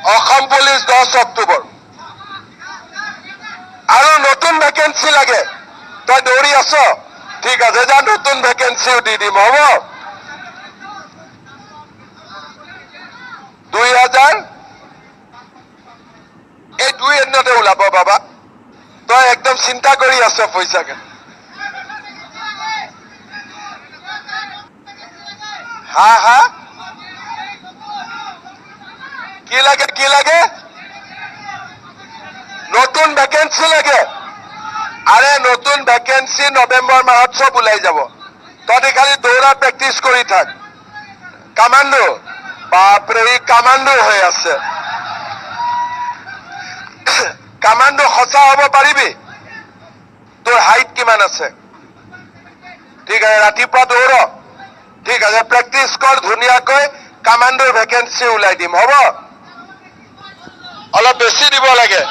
Assam police 10 October আৰু নতুন vacancy লাগে তই দৌৰি আছ ঠিক আছে যা নতুন ভেকেন্সিও দি দিম হ'ব 2000 এই 2 এদিনতে ওলাব বাবা তই একদম চিন্তা কৰি আছ পইচাকে হা হা কি লাগে নতুন ভেকেন্সি লাগে আৰে নতুন ভেকেন্সি নৱেম্বৰ মাহত সব ওলাই যাব তই খালি দৌৰা প্ৰেক্টিস কৰি থাক কামান্ডো বাপৰে কামান্ডো হৈ আছে কামান্ডো সঁচা হ'ব পাৰিবি তোৰ হাইট কিমান আছে ঠিক আছে ৰাতিপুৱা দৌৰ ঠিক আছে প্ৰেক্টিস কৰ ধুনীয়াকৈ কামান্ডোৰ ভেকেন্সি ওলাই দিম হ'ব অলপ বেছি দিব লাগে